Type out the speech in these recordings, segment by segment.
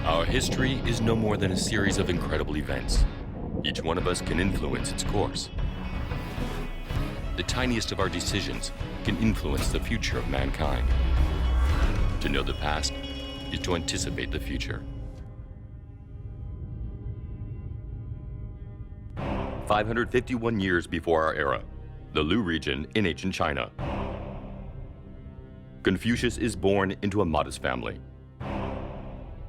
Our history is no more than a series of incredible events. Each one of us can influence its course. The tiniest of our decisions can influence the future of mankind. To know the past is to anticipate the future. 551 years before our era, the Lu region in ancient China. Confucius is born into a modest family.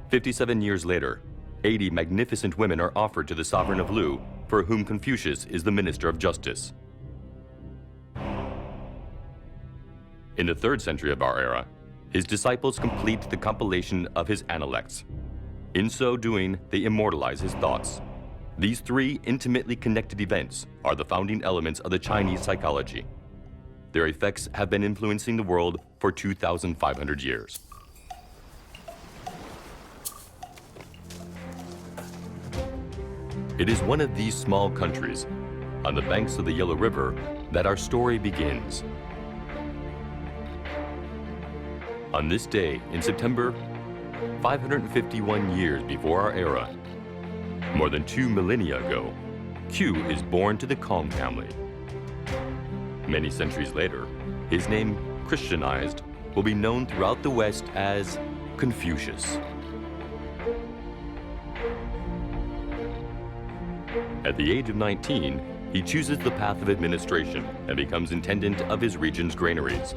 57 years later, 80 magnificent women are offered to the sovereign of Lu, for whom Confucius is the minister of justice. In the 3rd century of our era, his disciples complete the compilation of his Analects. In so doing, they immortalize his thoughts. These 3 intimately connected events are the founding elements of the Chinese psychology. Their effects have been influencing the world for 2,500 years. It is one of these small countries, on the banks of the Yellow River, that our story begins. On this day, in September, 551 years before our era, more than 2 millennia ago, Q is born to the Kong family. Many centuries later, his name, Christianized, will be known throughout the West as Confucius. At the age of 19, he chooses the path of administration and becomes intendant of his region's granaries.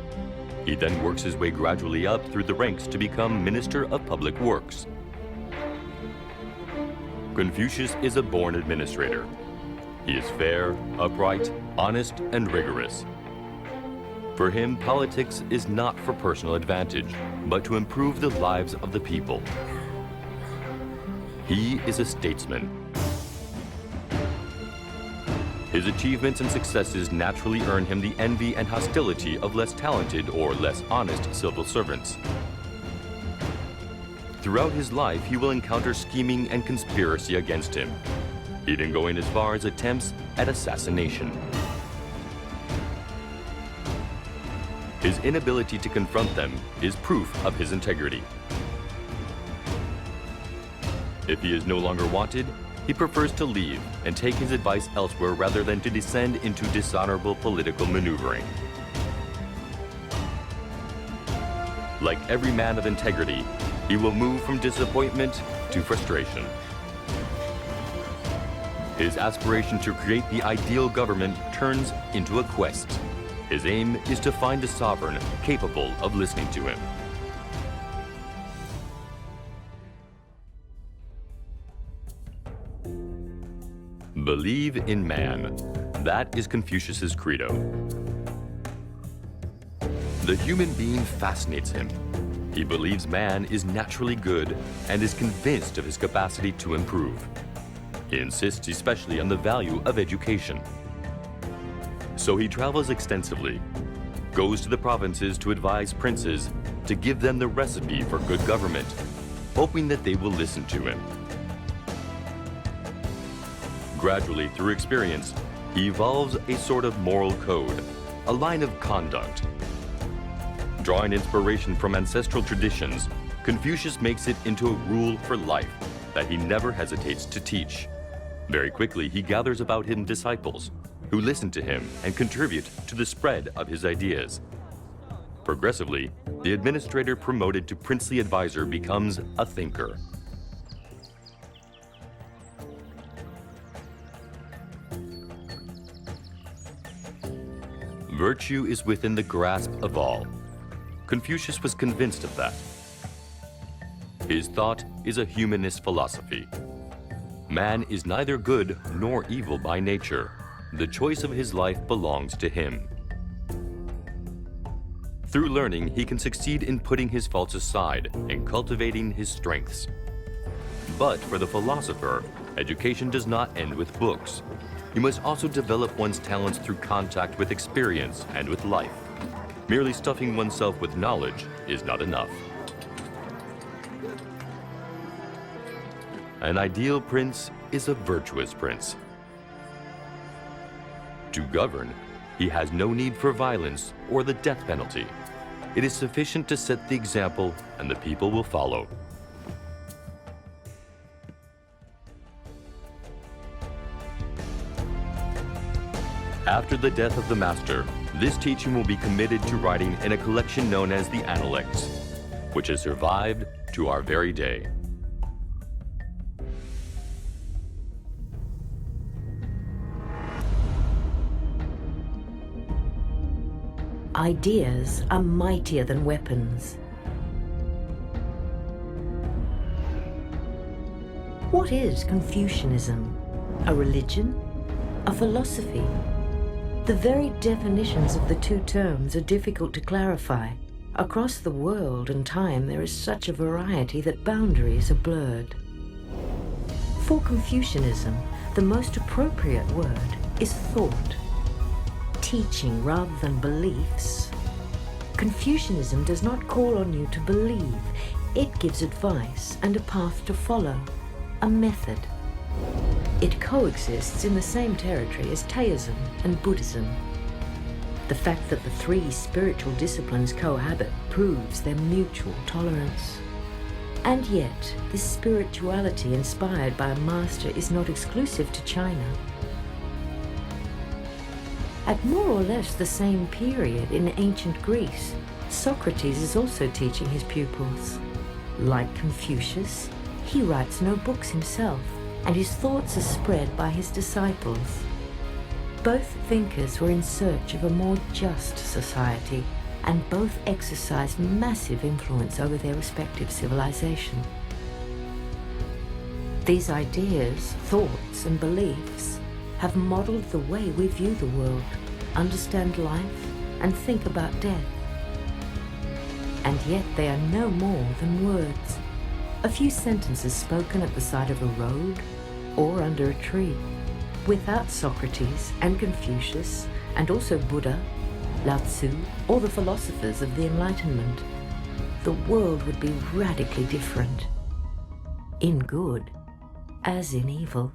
He then works his way gradually up through the ranks to become Minister of Public Works. Confucius is a born administrator. He is fair, upright, honest, and rigorous. For him, politics is not for personal advantage, but to improve the lives of the people. He is a statesman. His achievements and successes naturally earn him the envy and hostility of less talented or less honest civil servants. Throughout his life, he will encounter scheming and conspiracy against him, even going as far as attempts at assassination. His inability to confront them is proof of his integrity. If he is no longer wanted, he prefers to leave and take his advice elsewhere rather than to descend into dishonorable political maneuvering. Like every man of integrity, he will move from disappointment to frustration. His aspiration to create the ideal government turns into a quest. His aim is to find a sovereign capable of listening to him. Believe in man. That is Confucius's credo. The human being fascinates him. He believes man is naturally good and is convinced of his capacity to improve. He insists especially on the value of education. So he travels extensively, goes to the provinces to advise princes, to give them the recipe for good government, hoping that they will listen to him. Gradually, through experience, he evolves a sort of moral code, a line of conduct. Drawing inspiration from ancestral traditions, Confucius makes it into a rule for life that he never hesitates to teach. Very quickly, he gathers about him disciples who listen to him and contribute to the spread of his ideas. Progressively, the administrator promoted to princely advisor becomes a thinker. Virtue is within the grasp of all. Confucius was convinced of that. His thought is a humanist philosophy. Man is neither good nor evil by nature. The choice of his life belongs to him. Through learning, he can succeed in putting his faults aside and cultivating his strengths. But for the philosopher, education does not end with books. You must also develop one's talents through contact with experience and with life. Merely stuffing oneself with knowledge is not enough. An ideal prince is a virtuous prince. To govern, he has no need for violence or the death penalty. It is sufficient to set the example and the people will follow. After the death of the master, this teaching will be committed to writing in a collection known as the Analects, which has survived to our very day. Ideas are mightier than weapons. What is Confucianism? A religion? A philosophy? The very definitions of the two terms are difficult to clarify. Across the world and time, there is such a variety that boundaries are blurred. For Confucianism, the most appropriate word is thought. Teaching rather than beliefs. Confucianism does not call on you to believe. It gives advice and a path to follow, a method. It coexists in the same territory as Taoism and Buddhism. The fact that the three spiritual disciplines cohabit proves their mutual tolerance. And yet, this spirituality inspired by a master is not exclusive to China. At more or less the same period in ancient Greece, Socrates is also teaching his pupils. Like Confucius, he writes no books himself, and his thoughts are spread by his disciples. Both thinkers were in search of a more just society, and both exercised massive influence over their respective civilization. These ideas, thoughts, and beliefs have modeled the way we view the world, understand life, and think about death. And yet they are no more than words. A few sentences spoken at the side of a road or under a tree. Without Socrates and Confucius, and also Buddha, Lao Tzu, or the philosophers of the Enlightenment, the world would be radically different. In good as in evil.